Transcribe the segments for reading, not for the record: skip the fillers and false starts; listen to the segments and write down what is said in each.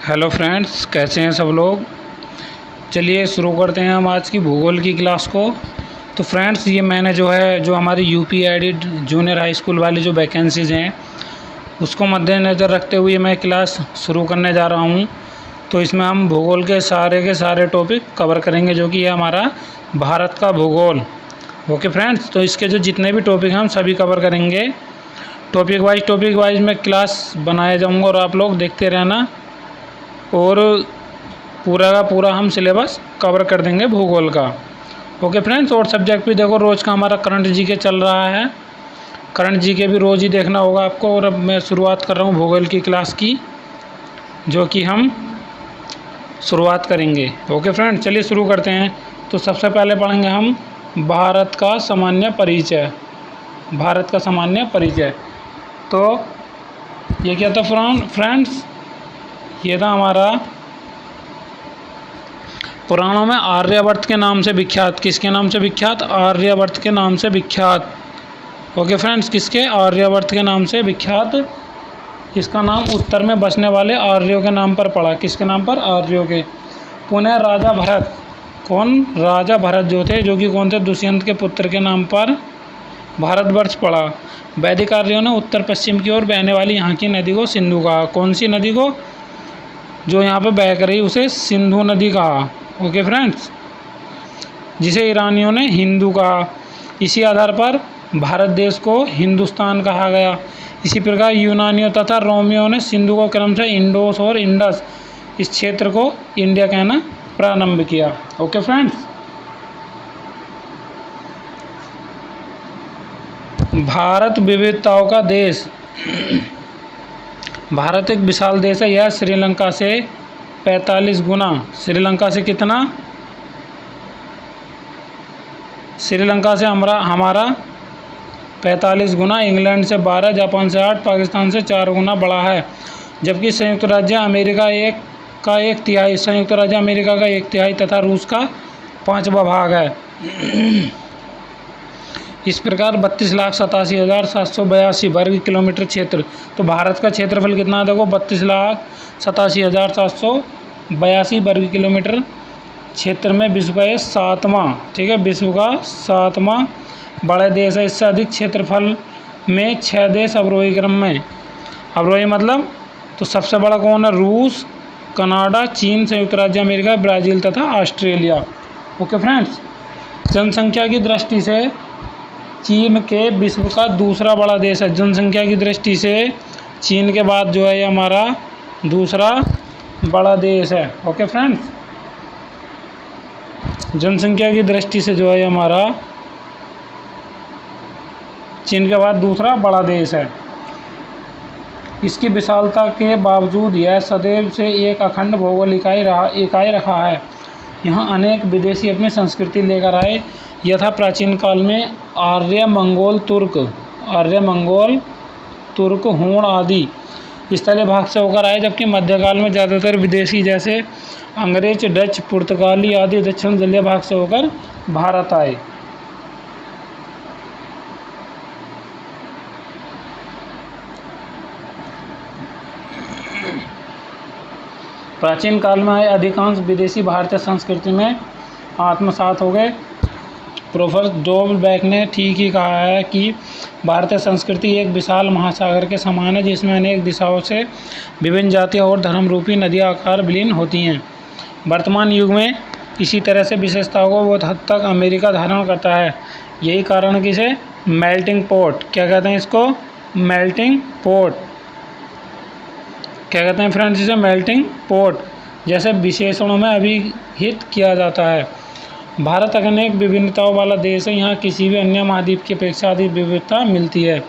Hello friends, कैसे हैं सब लोग। चलिए शुरू करते हैं हम आज की भूगोल की क्लास को। तो फ्रेंड्स, ये मैंने जो हमारी UP added junior high school वाली जो वैकेंसीज़ हैं उसको मद्देनज़र रखते हुए मैं क्लास शुरू करने जा रहा हूँ। तो इसमें हम भूगोल के सारे टॉपिक कवर करेंगे, जो कि है हमारा भारत का भूगोल। ओके फ्रेंड्स, तो इसके जो जितने भी टॉपिक हैं हम सभी कवर करेंगे। टॉपिक वाइज मैं क्लास बनाया जाऊँगा और आप लोग देखते रहना, और पूरा का पूरा हम सिलेबस कवर कर देंगे भूगोल का। ओके फ्रेंड्स, और सब्जेक्ट भी देखो, रोज़ का हमारा करंट जीके चल रहा है। करंट जीके भी रोज़ ही देखना होगा आपको। और अब मैं शुरुआत कर रहा हूँ भूगोल की क्लास की, जो कि हम शुरुआत करेंगे। ओके फ्रेंड्स, चलिए शुरू करते हैं। तो सबसे पहले पढ़ेंगे हम भारत का सामान्य परिचय। भारत का सामान्य परिचय, तो ये क्या था फ्रेंड्स, ये था हमारा पुराणों में आर्यवर्त के नाम से विख्यात। किसके नाम से विख्यात? आर्यवर्त के नाम से विख्यात। ओके फ्रेंड्स, किसके? आर्यवर्त के नाम से विख्यात। इसका नाम उत्तर में बसने वाले आर्यों के नाम पर पड़ा। किसके नाम पर? आर्यों के। पुनः राजा भरत, कौन? राजा भरत जो थे, जो कि कौन थे? दुष्यंत के पुत्र के नाम पर भारतवर्ष पड़ा। वैदिक आर्यों ने उत्तर पश्चिम की ओर बहने वाली यहाँ की नदी को सिंधु कहा। कौन सी नदी को? जो यहाँ पे बह कर रही उसे सिंधु नदी कहा। ओके फ्रेंड्स, जिसे ईरानियों ने हिंदू कहा। इसी आधार पर भारत देश को हिंदुस्तान कहा गया। इसी प्रकार यूनानियों तथा रोमियों ने सिंधु को क्रमशः इंडोस और इंडस, इस क्षेत्र को इंडिया कहना प्रारंभ किया। ओके फ्रेंड्स, भारत विविधताओं का देश। भारत एक विशाल देश है। यह श्रीलंका से 45 गुना, श्रीलंका से कितना? श्रीलंका से हमारा 45 गुना, इंग्लैंड से 12, जापान से 8, पाकिस्तान से 4 गुना बड़ा है। जबकि संयुक्त राज्य अमेरिका का एक तिहाई, संयुक्त राज्य अमेरिका का 1/3 तथा रूस का 5वां भाग है। इस प्रकार 32,87,782 वर्ग किलोमीटर क्षेत्र। तो भारत का क्षेत्रफल कितना है? देखो, 32,87,782 वर्ग किलोमीटर क्षेत्र में विश्व का ये 7वां, ठीक है, विश्व का 7वां बड़ा देश है। इससे अधिक क्षेत्रफल में 6 देश अवरोही क्रम में। अवरोही मतलब, तो सबसे बड़ा कौन है? रूस, कनाडा, चीन, संयुक्त राज्य अमेरिका, ब्राज़ील तथा ऑस्ट्रेलिया। ओके फ्रेंड्स, जनसंख्या की दृष्टि से चीन के विश्व का दूसरा बड़ा देश है। जनसंख्या की दृष्टि से चीन के बाद जो है ये हमारा दूसरा बड़ा देश है। ओके फ्रेंड्स, जनसंख्या की दृष्टि से जो है हमारा चीन के बाद दूसरा बड़ा देश है। इसकी विशालता के बावजूद यह सदैव से एक अखंड भौगोलिक इकाई रहा है। यहाँ अनेक विदेशी अपनी संस्कृति लेकर आए। यथा प्राचीन काल में आर्य मंगोल तुर्क, हूण आदि स्थलीय भाग से होकर आए, जबकि मध्यकाल में ज़्यादातर विदेशी जैसे अंग्रेज, डच, पुर्तगाली आदि दक्षिण जलीय भाग से होकर भारत आए। प्राचीन काल में आए अधिकांश विदेशी भारतीय संस्कृति में आत्मसात हो गए। प्रोफेसर डोवलबैक ने ठीक ही कहा है कि भारतीय संस्कृति एक विशाल महासागर के समान है, जिसमें अनेक दिशाओं से विभिन्न जातियाँ और धर्म रूपी नदियाँ आकार विलीन होती हैं। वर्तमान युग में इसी तरह से विशेषताओं को बहुत हद तक अमेरिका धारण करता है। यही कारण कि इसे मेल्टिंग पॉट, क्या कहते हैं इसको? Melting pot. क्या कहते हैं फ्रेंड्स इसे? मेल्टिंग पॉट जैसे विशेषणों में अभिहित किया जाता है। भारत अनेक विभिन्नताओं वाला देश है। यहाँ किसी भी अन्य महाद्वीप की अपेक्षा अधिक विविधता मिलती है।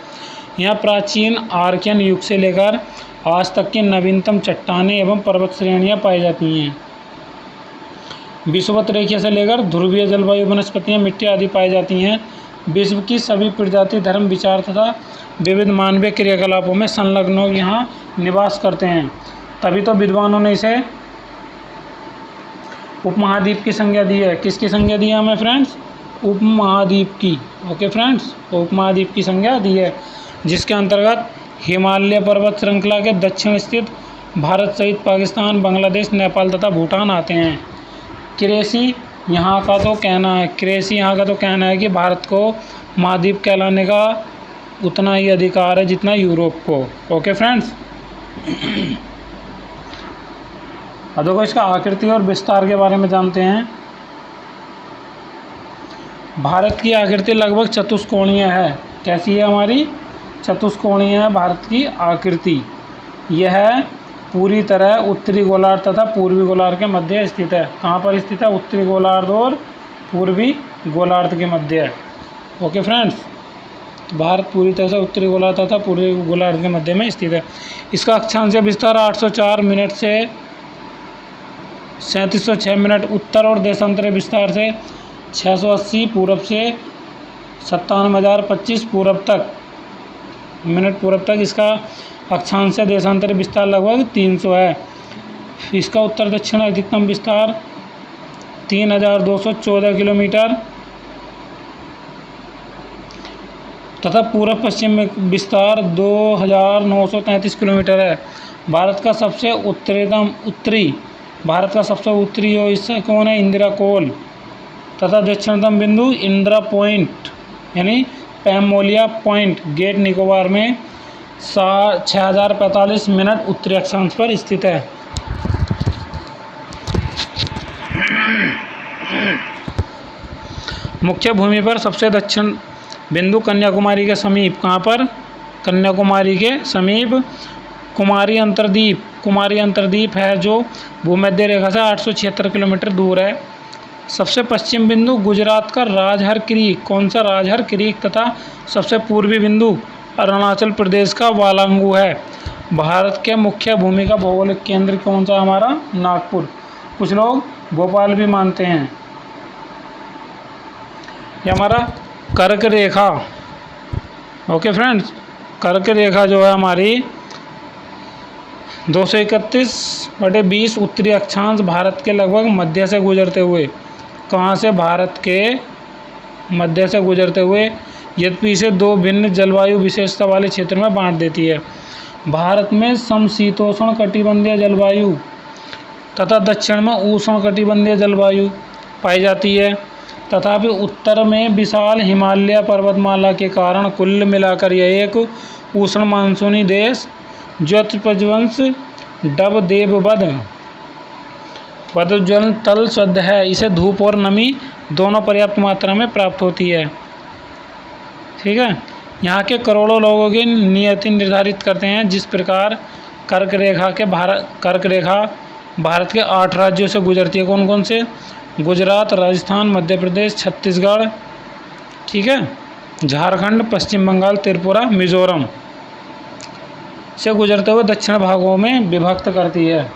यहाँ प्राचीन आर्कियन युग से लेकर आज तक की नवीनतम चट्टानें एवं पर्वत श्रेणियाँ पाई जाती हैं। विषुवत रेखा से लेकर ध्रुवीय जलवायु, वनस्पतियाँ, मिट्टी आदि पाई जाती हैं। विश्व की सभी प्रजाति, धर्म, विचार तथा विविध मानवीय क्रियाकलापों में संलग्न लोग यहाँ निवास करते हैं। तभी तो विद्वानों ने इसे उपमहाद्वीप की संज्ञा दी है। किसकी संज्ञा दी है हमें फ्रेंड्स? उपमहाद्वीप की। ओके फ्रेंड्स, उपमहाद्वीप की संज्ञा दी है, जिसके अंतर्गत हिमालय पर्वत श्रृंखला के दक्षिण स्थित भारत सहित पाकिस्तान, बांग्लादेश, नेपाल तथा भूटान आते हैं। क्रेसी यहाँ का तो कहना है कि भारत को महाद्वीप कहलाने का उतना ही अधिकार है जितना यूरोप को। Okay friends. अब देखो इसका आकृति और विस्तार के बारे में जानते हैं। भारत की आकृति लगभग चतुष्कोणीय है। कैसी है हमारी? चतुष्कोणीय है भारत की आकृति। यह पूरी तरह उत्तरी गोलार्ध तथा पूर्वी गोलार्ध के मध्य स्थित है। कहाँ पर स्थित है? उत्तरी गोलार्ध और पूर्वी गोलार्ध के मध्य है। Okay friends. तो भारत पूरी तरह से उत्तरी गोलार्ध तथा पूर्वी गोलार्ध के मध्य में स्थित है। इसका अक्षांशीय विस्तार 804 मिनट से 3706 मिनट उत्तर और देशांतरी विस्तार से 680 पूरब से 57,025 पूरब तक मिनट पूरब तक। इसका अक्षांशीय देशांतरी विस्तार लगभग 300 है। इसका उत्तर दक्षिण अधिकतम विस्तार 3,214 किलोमीटर तथा पूर्व पश्चिम में विस्तार 2,933 किलोमीटर है। भारत का सबसे उत्तरी हिस्सा कौन है? इंदिरा कोल तथा दक्षिणतम बिंदु इंदिरा पॉइंट यानी पैमोलिया पॉइंट गेट निकोबार में 6,045 मिनट उत्तरी अक्षांश पर स्थित है। मुख्य भूमि पर सबसे दक्षिण बिंदु कन्याकुमारी के समीप। कहाँ पर? कन्याकुमारी के समीप कुमारी अंतर्द्वीप है जो भूमध्य रेखा से 876 किलोमीटर दूर है। सबसे पश्चिम बिंदु गुजरात का राजहर क्रीक। कौन सा? राजहर क्रीक। तथा सबसे पूर्वी बिंदु अरुणाचल प्रदेश का वालांगू है। भारत के मुख्य भूमि का भौगोलिक केंद्र कौन सा? हमारा नागपुर। कुछ लोग भोपाल भी मानते हैं। ये हमारा कर्क रेखा। Okay friends. कर्क रेखा जो है हमारी 231/20 उत्तरी अक्षांश भारत के लगभग मध्य से गुजरते हुए। कहाँ से? भारत के मध्य से गुजरते हुए यद्यपि इसे दो भिन्न जलवायु विशेषता वाले क्षेत्र में बांट देती है। भारत में समशीतोष्ण कटिबंधीय जलवायु तथा दक्षिण में उष्ण कटिबंधीय जलवायु पाई जाती है। तथापि उत्तर में विशाल हिमालय पर्वतमाला के कारण कुल मिलाकर यह एक उष्ण मानसूनी देश ज्योतिषवंश डब देवबद पदजल तल शुद्ध है। इसे धूप और नमी दोनों पर्याप्त मात्रा में प्राप्त होती है। ठीक है। यहाँ के करोड़ों लोगों की नियति निर्धारित करते हैं। जिस प्रकार कर्क रेखा भारत के 8 राज्यों से गुजरती है। कौन कौन से? गुजरात, राजस्थान, मध्य प्रदेश, छत्तीसगढ़, ठीक है, झारखंड, पश्चिम बंगाल, त्रिपुरा, मिजोरम से गुजरते हुए दक्षिण भागों में विभक्त करती है।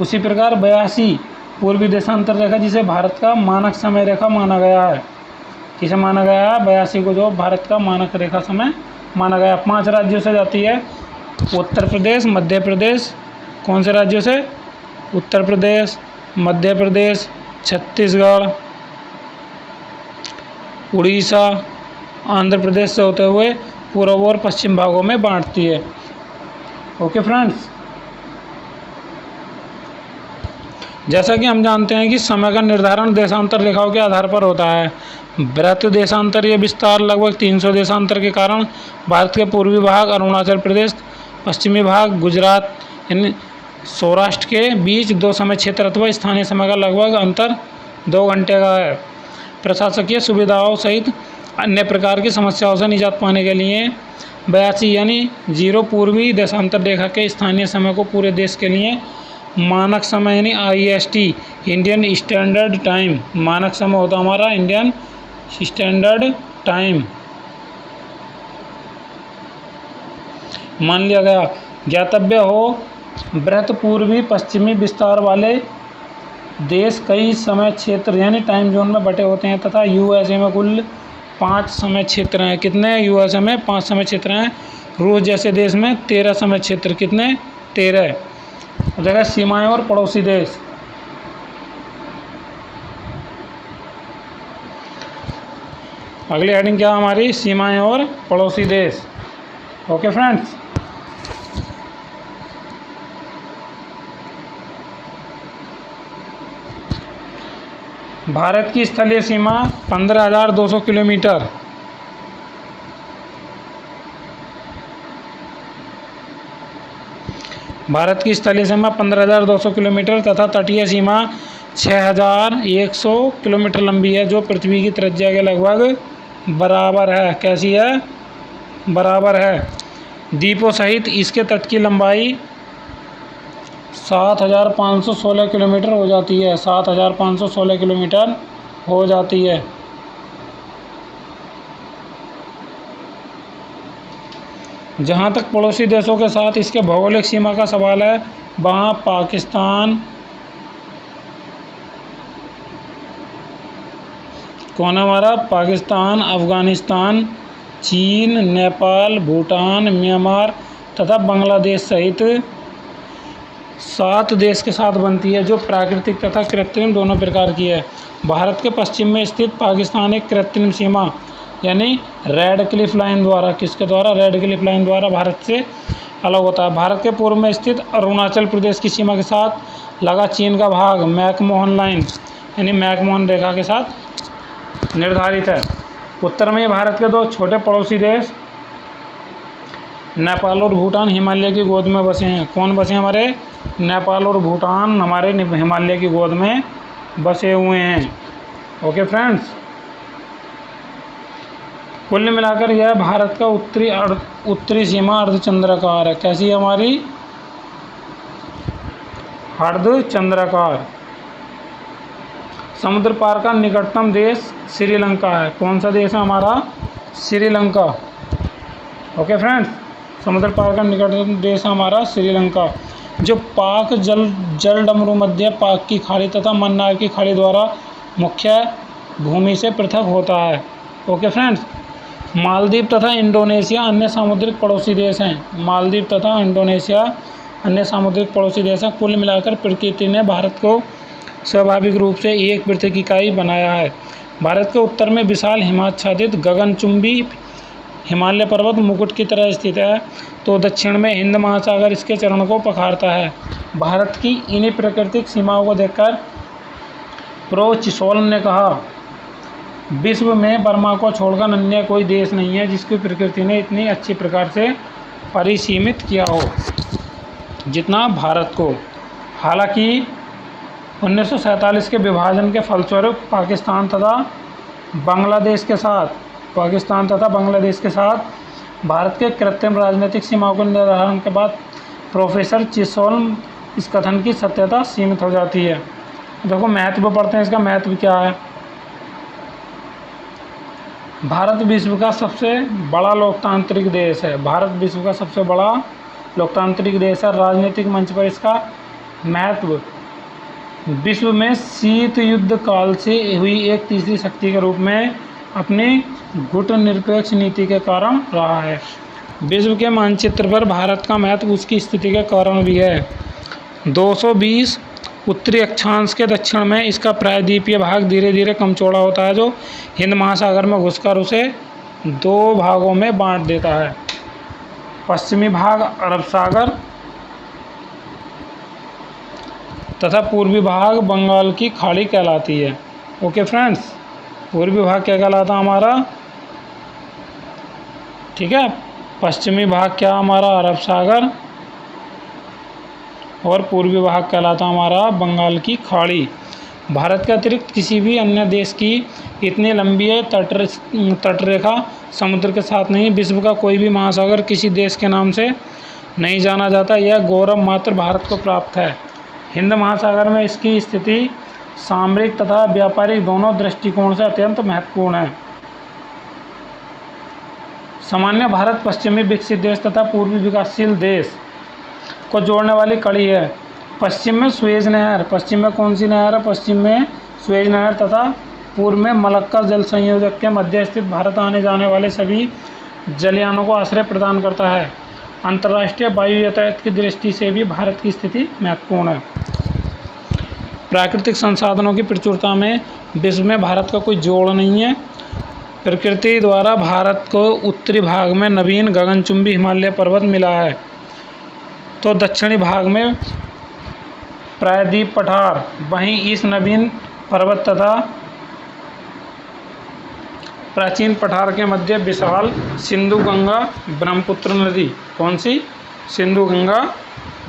उसी प्रकार 82 पूर्वी देशांतर रेखा जिसे भारत का मानक समय रेखा माना गया है। किसे माना गया है? 82 को जो भारत का मानक रेखा समय माना गया। 5 राज्यों से जाती है। उत्तर प्रदेश, मध्य प्रदेश। कौन से राज्यों से? उत्तर प्रदेश, मध्य प्रदेश, छत्तीसगढ़, उड़ीसा, आंध्र प्रदेश से होते हुए पूर्व और पश्चिम भागों में बांटती है। Okay friends. जैसा कि हम जानते हैं कि समय का निर्धारण देशांतर रेखाओं के आधार पर होता है। वृत्त देशांतरीय विस्तार लगभग 300 देशांतर के कारण भारत के पूर्वी भाग अरुणाचल प्रदेश, पश्चिमी भाग गुजरात यानी सौराष्ट्र के बीच 2 समय क्षेत्र अथवा स्थानीय समय का लगभग अंतर 2 घंटे का है। प्रशासकीय सुविधाओं सहित अन्य प्रकार की समस्याओं से निजात पाने के लिए 82 यानी 0 पूर्वी देशांतर रेखा के स्थानीय समय को पूरे देश के लिए मानक समय यानी IST इंडियन स्टैंडर्ड टाइम मानक समय होता हमारा इंडियन स्टैंडर्ड टाइम मान लिया गया। ज्ञातव्य हो वृत्त पूर्वी पश्चिमी विस्तार वाले देश कई समय क्षेत्र यानी टाइम जोन में बटे होते हैं तथा USA में कुल 5 समय क्षेत्र हैं। कितने? USA में 5 समय क्षेत्र हैं। रूस जैसे देश में 13 समय क्षेत्र। कितने? 13। जगह सीमाएं और पड़ोसी देश। अगली हेडिंग क्या हमारी? सीमाएं और पड़ोसी देश। Okay friends. भारत की स्थलीय सीमा 15,200 किलोमीटर। भारत की स्थलीय सीमा 15,200 किलोमीटर तथा तटीय सीमा 6,100 किलोमीटर लंबी है, जो पृथ्वी की त्रिज्या के लगभग बराबर है। कैसी है? बराबर है। द्वीपों सहित इसके तट की लंबाई 7,516 किलोमीटर हो जाती है। 7,516 किलोमीटर हो जाती है। जहाँ तक पड़ोसी देशों के साथ इसके भौगोलिक सीमा का सवाल है, वहाँ पाकिस्तान, कौन हमारा? पाकिस्तान, अफगानिस्तान, चीन, नेपाल, भूटान, म्यांमार तथा बांग्लादेश सहित 7 देश के साथ बनती है, जो प्राकृतिक तथा कृत्रिम दोनों प्रकार की है। भारत के पश्चिम में स्थित पाकिस्तान एक कृत्रिम सीमा यानी रेड क्लिफ लाइन द्वारा, किसके द्वारा? रेड क्लिफ लाइन द्वारा भारत से अलग होता है। भारत के पूर्व में स्थित अरुणाचल प्रदेश की सीमा के साथ लगा चीन का भाग मैकमोहन लाइन यानी मैकमोहन रेखा के साथ निर्धारित है। उत्तर में भारत के 2 छोटे पड़ोसी देश नेपाल और भूटान हिमालय की गोद में बसे हैं। कौन बसे हैं हमारे? नेपाल और भूटान हमारे हिमालय की गोद में बसे हुए हैं। ओके फ्रेंड्स, कुल मिलाकर यह भारत का उत्तरी सीमा अर्धचंद्राकार है। कैसी है हमारी? अर्धचंद्राकार। समुद्र पार का निकटतम देश श्रीलंका है। कौन सा देश है हमारा? श्रीलंका। ओके फ्रेंड्स, समुद्र पार का निकटतम देश है हमारा श्रीलंका, जो पाक जलडमरू मध्य पाक की खाड़ी तथा मन्नार की खाड़ी द्वारा मुख्य भूमि से पृथक होता है। ओके फ्रेंड्स, मालदीव तथा इंडोनेशिया अन्य सामुद्रिक पड़ोसी देश हैं। मालदीव तथा इंडोनेशिया अन्य सामुद्रिक पड़ोसी देश हैं। कुल मिलाकर प्रकृति ने भारत को स्वाभाविक रूप से एक पृथक इकाई बनाया है। भारत के उत्तर में विशाल हिमाच्छादित गगनचुंबी हिमालय पर्वत मुकुट की तरह स्थित है, तो दक्षिण में हिंद महासागर इसके चरण को पखारता है। भारत की इन्हीं प्राकृतिक सीमाओं को देखकर प्रो चिसोल्म ने कहा, विश्व में बर्मा को छोड़कर अन्य कोई देश नहीं है जिसकी प्रकृति ने इतनी अच्छी प्रकार से परिसीमित किया हो जितना भारत को। हालांकि 1947 के विभाजन के फलस्वरूप पाकिस्तान तथा बांग्लादेश के साथ भारत के कृत्रिम राजनीतिक सीमाओं के निर्धारण के बाद प्रोफेसर चिसोल्म इस कथन की सत्यता सीमित हो जाती है। देखो महत्व पढ़ते हैं, इसका महत्व क्या है। भारत विश्व का सबसे बड़ा लोकतांत्रिक देश है। भारत विश्व का सबसे बड़ा लोकतांत्रिक देश है। राजनीतिक मंच पर इसका महत्व विश्व में शीत युद्ध काल से हुई एक तीसरी शक्ति के रूप में अपनी गुटनिरपेक्ष नीति के कारण रहा है। विश्व के मानचित्र पर भारत का महत्व उसकी स्थिति के कारण भी है। 220 उत्तरी अक्षांश के दक्षिण में इसका प्रायद्वीपीय भाग धीरे धीरे कम चौड़ा होता है, जो हिंद महासागर में घुसकर उसे 2 भागों में बांट देता है। पश्चिमी भाग अरब सागर तथा पूर्वी भाग बंगाल की खाड़ी कहलाती है। ओके फ्रेंड्स, पूर्वी भाग क्या कहलाता हमारा? ठीक है, पश्चिमी भाग क्या हमारा? अरब सागर, और पूर्वी भाग कहलाता हमारा बंगाल की खाड़ी। भारत के अतिरिक्त किसी भी अन्य देश की इतनी लंबी तटरेखा समुद्र के साथ नहीं। विश्व का कोई भी महासागर किसी देश के नाम से नहीं जाना जाता। यह गौरव मात्र भारत को प्राप्त है। हिंद महासागर में इसकी स्थिति सामरिक तथा व्यापारिक दोनों दृष्टिकोण से अत्यंत महत्वपूर्ण है। सामान्य भारत पश्चिमी विकसित देश तथा पूर्वी विकासशील देश को जोड़ने वाली कड़ी है। पश्चिम में सुएज नहर, पश्चिम में कौन सी नहर है? पश्चिम में सुएज नहर तथा पूर्व में मलक्का जल संयोजक के मध्य स्थित भारत आने जाने वाले सभी जलयानों को आश्रय प्रदान करता है। अंतर्राष्ट्रीय वायु यातायात की दृष्टि से भी भारत की स्थिति महत्वपूर्ण है। प्राकृतिक संसाधनों की प्रचुरता में विश्व में भारत का कोई जोड़ नहीं है। प्रकृति द्वारा भारत को उत्तरी भाग में नवीन गगनचुंबी हिमालय पर्वत मिला है, तो दक्षिणी भाग में प्रायद्वीप पठार। वहीं इस नवीन पर्वत तथा प्राचीन पठार के मध्य विशाल सिंधु गंगा ब्रह्मपुत्र नदी, कौन सी? सिंधु गंगा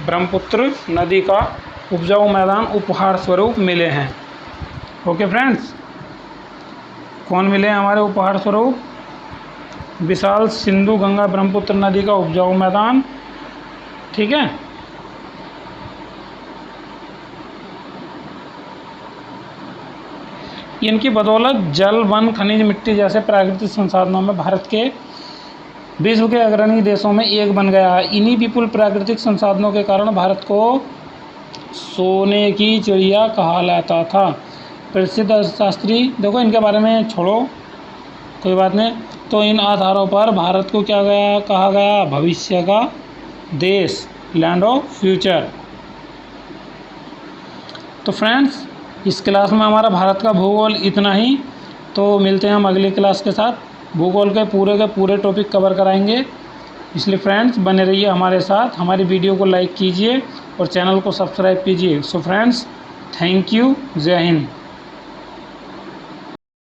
ब्रह्मपुत्र नदी का उपजाऊ मैदान उपहार स्वरूप मिले हैं। ओके फ्रेंड्स, कौन मिले हैं हमारे उपहार स्वरूप? विशाल सिंधु गंगा ब्रह्मपुत्र नदी का उपजाऊ मैदान। ठीक है, इनकी बदौलत जल, वन, खनिज, मिट्टी जैसे प्राकृतिक संसाधनों में भारत के विश्व के अग्रणी देशों में एक बन गया है। इन्हीं विपुल प्राकृतिक संसाधनों के कारण भारत को सोने की चिड़िया कहा जाता था। प्रसिद्ध अर्थशास्त्री, देखो इनके बारे में छोड़ो, कोई बात नहीं। तो इन आधारों पर भारत को क्या कहा गया? भविष्य का देश, लैंड ऑफ फ्यूचर। तो फ्रेंड्स, इस क्लास में हमारा भारत का भूगोल इतना ही। तो मिलते हैं हम अगली क्लास के साथ। भूगोल के पूरे टॉपिक कवर कराएंगे, इसलिए फ्रेंड्स बने रहिए हमारे साथ। हमारी वीडियो को लाइक कीजिए और चैनल को सब्सक्राइब कीजिए। सो फ्रेंड्स, थैंक यू, जय हिंद।